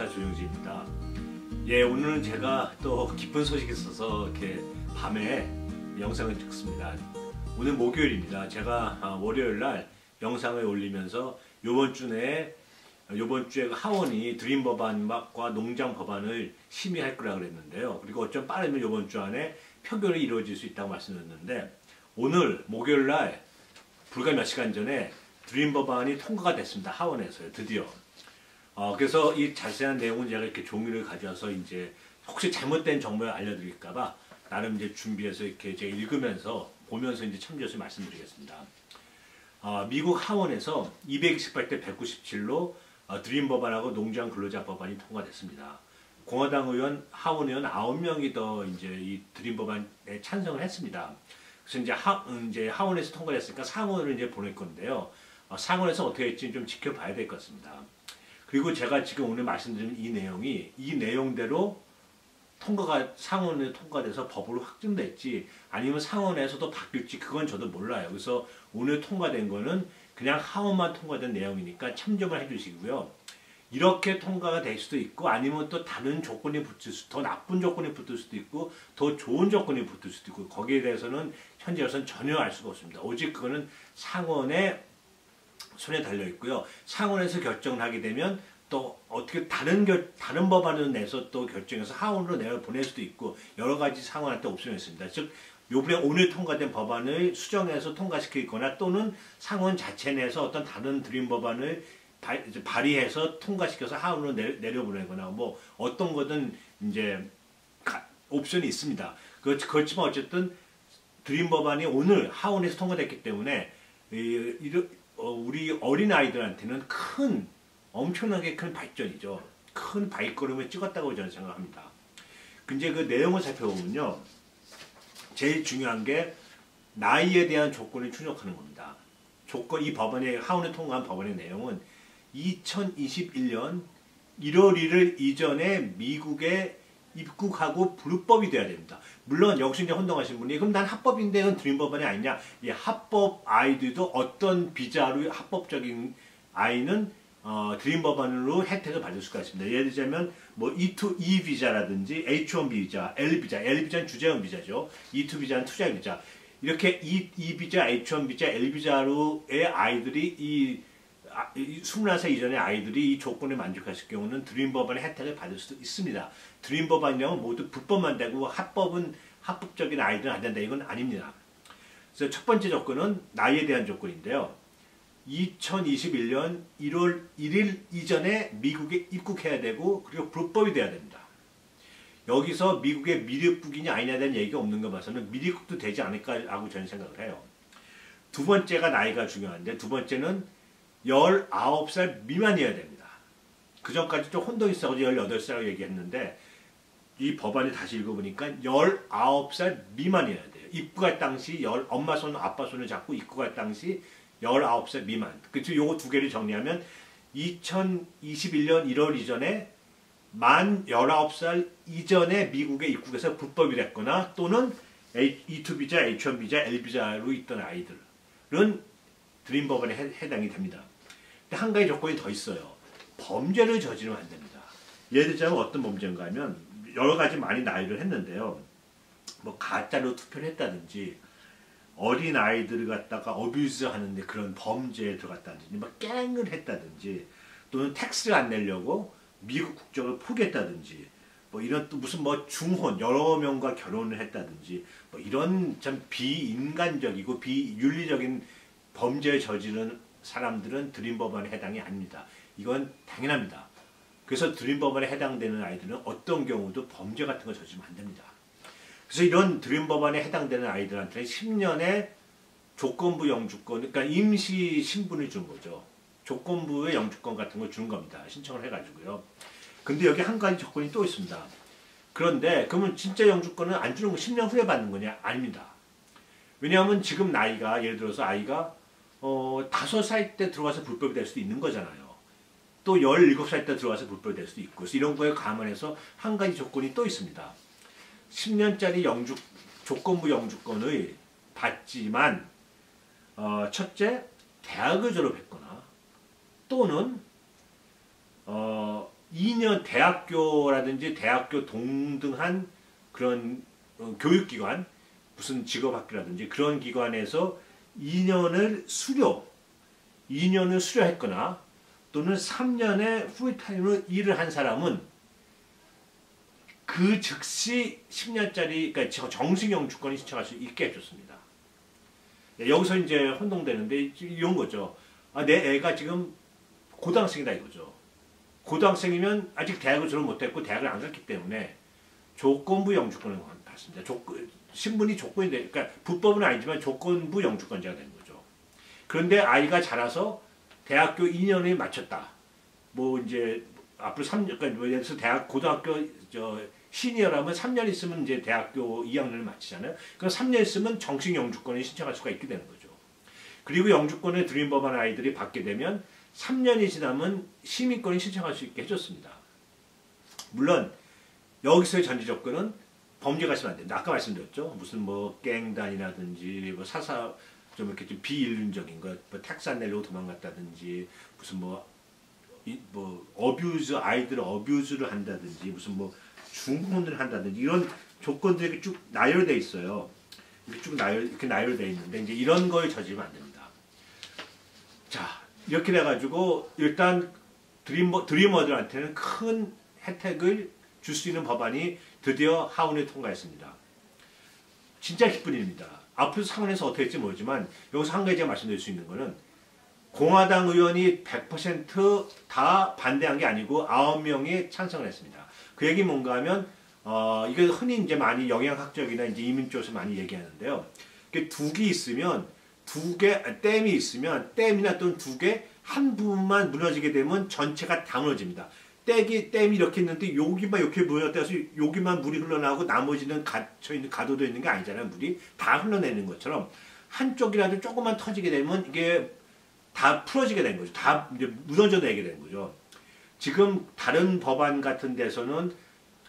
변호사 조영진입니다. 예, 오늘은 제가 또 기쁜 소식이 있어서 이렇게 밤에 영상을 찍습니다. 오늘 목요일입니다. 제가 월요일날 영상을 올리면서 요번 주에 하원이 드림 법안과 농장 법안을 심의할 거라 그랬는데요. 그리고 어쩜 빠르면 요번 주 안에 표결이 이루어질 수 있다고 말씀드렸는데, 오늘 목요일날 불과 몇 시간 전에 드림 법안이 통과가 됐습니다. 하원에서요, 드디어. 그래서 이 자세한 내용은 제가 이렇게 종이를 가져와서 이제 혹시 잘못된 정보를 알려드릴까봐 나름 이제 준비해서 이렇게 제가 읽으면서 보면서 이제 참조해서 말씀드리겠습니다. 미국 하원에서 228대 197로 드림 법안하고 농장 근로자 법안이 통과됐습니다. 공화당 의원, 하원 의원 9명이 더 이제 이 드림 법안에 찬성을 했습니다. 그래서 이제 하원에서 통과됐으니까 상원을 이제 보낼 건데요. 상원에서 어떻게 할지 좀 지켜봐야 될 것 같습니다. 그리고 제가 지금 오늘 말씀드린 이 내용이 이 내용대로 상원에 통과돼서 법으로 확정될지 아니면 상원에서도 바뀔지 그건 저도 몰라요. 그래서 오늘 통과된 거는 그냥 하원만 통과된 내용이니까 참조만 해주시고요. 이렇게 통과가 될 수도 있고 아니면 또 다른 조건이 붙을 더 나쁜 조건이 붙을 수도 있고 더 좋은 조건이 붙을 수도 있고 거기에 대해서는 현재로서는 전혀 알 수가 없습니다. 오직 그거는 상원의 손에 달려 있고요. 상원에서 결정을 하게 되면 또 어떻게 다른 법안을 내서 또 결정해서 하원으로 내보낼 수도 있고 여러 가지 상원한테 옵션이 있습니다. 즉 요번에 오늘 통과된 법안을 수정해서 통과시키거나 또는 상원 자체 내에서 어떤 다른 드림 법안을 발의해서 통과시켜서 하원으로 내려보내거나 뭐 어떤 거든 이제 옵션이 있습니다. 그렇지만 어쨌든 드림 법안이 오늘 하원에서 통과됐기 때문에 우리 어린 아이들한테는 엄청나게 큰 발전이죠. 큰 발걸음을 찍었다고 저는 생각합니다. 근데 그 내용을 살펴보면요, 제일 중요한 게 나이에 대한 조건을 충족하는 겁니다. 이 법안의 하원에 통과한 법안의 내용은 2021년 1월 1일 이전에 미국에 입국하고 불법이 돼야 됩니다. 물론 여기서 이제 혼동하신 분이 그럼 난 합법인데 이건 드림 법안이 아니냐? 이 합법 아이들도 어떤 비자로 합법적인 아이는 드림 법안으로 혜택을 받을 수가 있습니다. 예를 들자면 뭐 E2E 비자라든지 H1 비자, L 비자는 주재원 비자죠. E2 비자는 투자 비자. 이렇게 E 비자, H1 비자, L 비자로의 아이들이 21살 이전의 아이들이 이 조건에 만족했을 경우는 드림 법안의 혜택을 받을 수도 있습니다. 드림 법안이라면 모두 불법만 되고 합법적인 아이들은 안 된다. 이건 아닙니다. 그래서 첫 번째 조건은 나이에 대한 조건인데요. 2021년 1월 1일 이전에 미국에 입국해야 되고 그리고 불법이 돼야 됩니다. 여기서 미국의 미입국이냐 아니냐에 대한 얘기가 없는 거 봐서는 미입국도 되지 않을까라고 저는 생각을 해요. 두 번째가 나이가 중요한데 두 번째는 19살 미만이어야 됩니다. 그 전까지 좀 혼동이 있어서 18살이라고 얘기했는데 이 법안을 다시 읽어보니까 19살 미만이어야 돼요. 입국할 당시 엄마 손, 아빠 손을 잡고 입국할 당시 19살 미만. 그래서 요거 두 개를 정리하면 2021년 1월 이전에 만 19살 이전에 미국에 입국해서 불법이 됐거나 또는 E2 비자, H1 비자, L 비자로 있던 아이들은 드림 법안에 해당이 됩니다. 근데 한 가지 조건이 더 있어요. 범죄를 저지르면 안 됩니다. 예를 들자면 어떤 범죄인가 하면 여러 가지 많이 나열을 했는데요. 뭐 가짜로 투표를 했다든지 어린 아이들을 갖다가 어뷰즈 하는데 그런 범죄에 들어갔다든지 막 갱을 했다든지 또는 텍스를 안 내려고 미국 국적을 포기했다든지 뭐 이런 또 무슨 뭐 중혼 여러 명과 결혼을 했다든지 뭐 이런 참 비인간적이고 비윤리적인 범죄를 저지른 사람들은 드림 법안에 해당이 아닙니다. 이건 당연합니다. 그래서 드림 법안에 해당되는 아이들은 어떤 경우도 범죄 같은 거 저지르면 안 됩니다. 그래서 이런 드림 법안에 해당되는 아이들한테는 10년의 조건부 영주권, 그러니까 임시 신분을 준 거죠. 조건부의 영주권 같은 걸 주는 겁니다. 신청을 해가지고요. 근데 여기 한 가지 조건이 또 있습니다. 그런데 그러면 진짜 영주권은 안 주는 거 10년 후에 받는 거냐? 아닙니다. 왜냐하면 지금 나이가 예를 들어서 아이가 5살 때 들어와서 불법이 될 수도 있는 거잖아요. 또 17살 때 들어와서 불법이 될 수도 있고 그래서 이런 거에 감안해서 한 가지 조건이 또 있습니다. 10년짜리 조건부 영주권을 받지만 첫째, 대학을 졸업했거나 또는 2년 대학교라든지 대학교 동등한 그런 교육기관, 무슨 직업학교라든지 그런 기관에서 2년을 수료했거나 또는 3년의 풀타임으로 일을 한 사람은 그 즉시 10년짜리, 그러니까 정식 영주권을 신청할 수 있게 해줬습니다. 여기서 이제 혼동되는데 이런 거죠. 내 애가 지금 고등학생이다 이거죠. 고등학생이면 아직 대학을 졸업 못했고 대학을 안 갔기 때문에 조건부 영주권을 받습니다. 신분이 조건이 돼, 그러니까 불법은 아니지만 조건부 영주권자가 되는 거죠. 그런데 아이가 자라서 대학교 2년을 마쳤다. 뭐 이제 앞으로 3년, 그러니까 예를 들어서 고등학교 시니어라면 3년 있으면 이제 대학교 2학년을 마치잖아요. 그럼 3년 있으면 정식 영주권을 신청할 수가 있게 되는 거죠. 그리고 영주권을 드림법한 아이들이 받게 되면 3년이 지나면 시민권을 신청할 수 있게 해줬습니다. 물론 여기서의 전제 조건은 범죄가 있으면 안 됩니다. 아까 말씀드렸죠. 무슨 뭐 갱단이라든지 뭐 좀 이렇게 좀 비인륜적인 것, 뭐 택스 안 내려고 도망갔다든지 무슨 아이들을 어뷰즈를 한다든지 무슨 뭐 중혼을 한다든지 이런 조건들이 쭉 나열돼 있어요. 이렇게 나열돼 있는데 이제 이런 거에 저지르면 안 됩니다. 자, 이렇게 돼가지고 일단 드리머들한테는 큰 혜택을 줄 수 있는 법안이 드디어 하원에 통과했습니다. 진짜 기쁜 일입니다. 앞으로 상원에서 어떻게 될지 모르지만 여기서 한 가지 제가 말씀드릴 수 있는 거는 공화당 의원이 100% 반대한 게 아니고 9명이 찬성을 했습니다. 그 얘기 뭔가 하면 이거 흔히 이제 많이 영양학적이나 이제 이민 쪽에서 많이 얘기하는데요. 둑이 있으면 댐이 있으면 댐이나 또는 둑의 한 부분만 무너지게 되면 전체가 다 무너집니다. 댐이 이렇게 있는데 여기만 이렇게 무너져서 여기만 물이 흘러나오고 나머지는 가둬져 있는 게 아니잖아요. 물이 다 흘러내는 것처럼 한쪽이라도 조금만 터지게 되면 이게 다 풀어지게 된 거죠. 다 이제 무너져내게 된 거죠. 지금 다른 법안 같은 데서는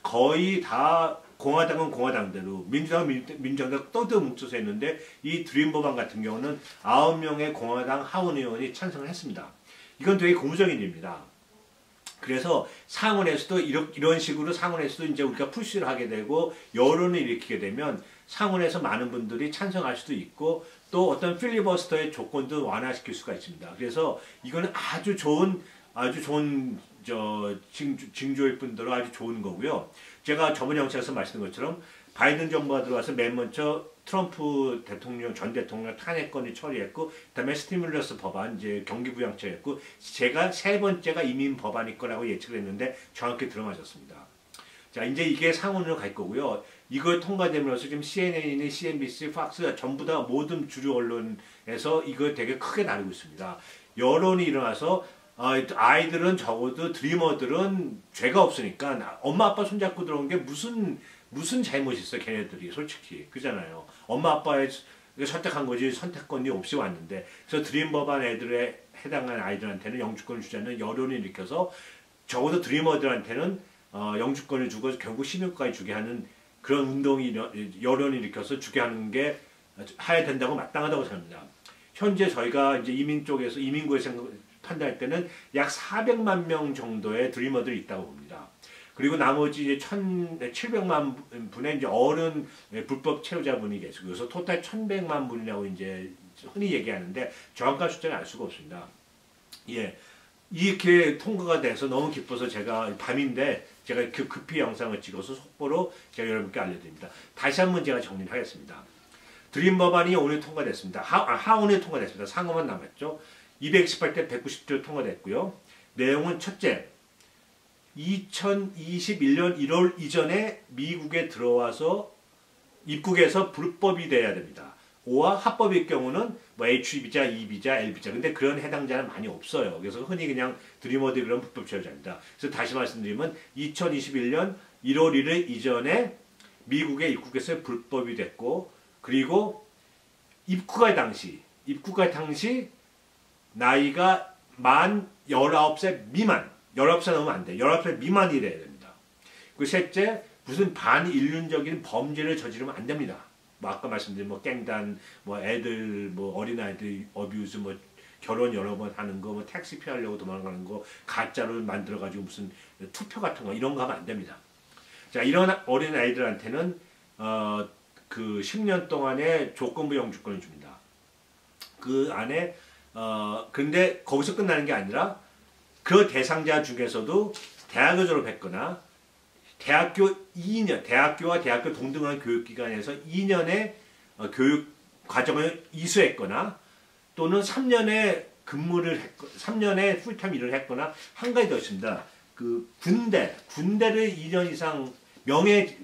거의 다 공화당은 공화당대로 민주당은 민주당대로 떠들어 뭉쳐서 했는데 이 드림 법안 같은 경우는 9명의 공화당 하원 의원이 찬성을 했습니다. 이건 되게 고무적인 일입니다. 그래서 상원에서도 이런 식으로 상원에서도 이제 우리가 푸시를 하게 되고 여론을 일으키게 되면 상원에서 많은 분들이 찬성할 수도 있고 또 어떤 필리버스터의 조건도 완화시킬 수가 있습니다. 그래서 이거는 아주 좋은 징조일 뿐더러 아주 좋은 거고요. 제가 저번 영상에서 말씀드린 것처럼 바이든 정부가 들어와서 맨 먼저 트럼프 전 대통령 탄핵권을 처리했고, 그다음에 스티뮬러스 법안, 이제 경기부양처였고, 제가 세 번째가 이민 법안일 거라고 예측을 했는데 정확히 들어맞았습니다. 자, 이제 이게 상원으로 갈 거고요. 이걸 통과되면서 지금 CNN이나 CNBC, 팍스 전부 다 모든 주류 언론에서 이걸 되게 크게 다루고 있습니다. 여론이 일어나서 아이들은 적어도 드리머들은 죄가 없으니까 엄마 아빠 손잡고 들어온 게 무슨 잘못이 있어 걔네들이 솔직히 그잖아요. 엄마 아빠의 선택한 거지 선택권이 없이 왔는데 그래서 드림 법안 애들에 해당하는 아이들한테는 영주권을 주자는 여론을 일으켜서 적어도 드리머들한테는 영주권을 주고 결국 시민권까지 주게 하는 그런 운동이 여론을 일으켜서 주게 하는 게 해야 된다고 마땅하다고 생각합니다. 현재 저희가 이제 이민구에서 판단할 때는 약 400만 명 정도의 드리머들이 있다고 봅니다. 그리고 나머지 이제 700만 분의 이제 어른 불법 체류자분이 계시고, 그래서 토탈 1100만 분이라고 이제 흔히 얘기하는데 정확한 숫자는 알 수가 없습니다. 예. 이렇게 통과가 돼서 너무 기뻐서 제가 밤인데 제가 급히 영상을 찍어서 속보로 제가 여러분께 알려드립니다. 다시 한번 제가 정리를 하겠습니다. 드림 법안이 오늘 통과됐습니다. 하원에 통과됐습니다. 상원만 남았죠. 218대 190조 통과됐고요. 내용은 첫째, 2021년 1월 이전에 미국에 들어와서 입국에서 불법이 돼야 됩니다. O와 합법일 경우는 뭐 H-비자, E-비자, L-비자. 근데 그런 해당자는 많이 없어요. 그래서 흔히 그냥 드리머들 그런 불법 체류자입니다. 그래서 다시 말씀드리면 2021년 1월 1일 이전에 미국에 입국해서 불법이 됐고, 그리고 입국할 당시 나이가 만 19살 미만, 19살 넘으면 안 돼. 19살 미만이 돼야 됩니다. 그 셋째, 무슨 반인륜적인 범죄를 저지르면 안 됩니다. 뭐 아까 말씀드린 뭐 깽단, 뭐 애들, 뭐 어린아이들 어뷰즈, 뭐 결혼 여러 번 하는 거, 뭐 택시 피하려고 도망가는 거, 가짜로 만들어가지고 무슨 투표 같은 거 이런 거 하면 안 됩니다. 자, 이런 어린 아이들한테는 그 10년 동안의 조건부 영주권을 줍니다. 그 안에 근데 거기서 끝나는 게 아니라 그 대상자 중에서도 대학을 졸업했거나 대학교 2년, 대학교와 대학교 동등한 교육기관에서 2년의 교육 과정을 이수했거나 또는 3년의 3년의 풀타임 일을 했거나 한 가지 더 있습니다. 그 군대를 2년 이상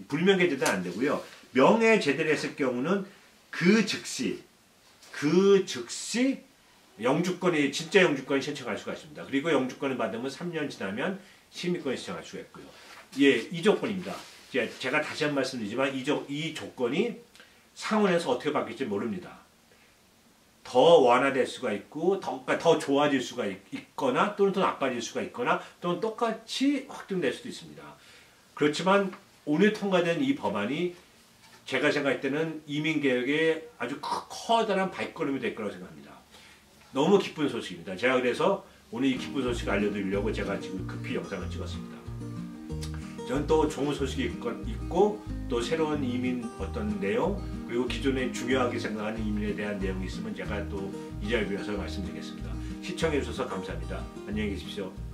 불명예 제대는 안 되고요. 명예 제대를 했을 경우는 그 즉시 영주권이 진짜 영주권을 신청할 수가 있습니다. 그리고 영주권을 받으면 3년 지나면 시민권을 신청할 수가 있고요. 예, 이 조건입니다. 제가 다시 한 번 말씀드리지만 이 조건이 상원에서 어떻게 바뀔지 모릅니다. 더 완화될 수가 있고 더 좋아질 수가 있거나 또는 더 나빠질 수가 있거나 또는 똑같이 확정될 수도 있습니다. 그렇지만 오늘 통과된 이 법안이 제가 생각할 때는 이민개혁에 아주 커다란 발걸음이 될 거라고 생각합니다. 너무 기쁜 소식입니다. 제가 그래서 오늘 이 기쁜 소식을 알려드리려고 제가 지금 급히 영상을 찍었습니다. 저는 또 좋은 소식이 있고 또 새로운 이민 어떤 내용 그리고 기존에 중요하게 생각하는 이민에 대한 내용이 있으면 제가 또 이 자리에 와서 말씀드리겠습니다. 시청해 주셔서 감사합니다. 안녕히 계십시오.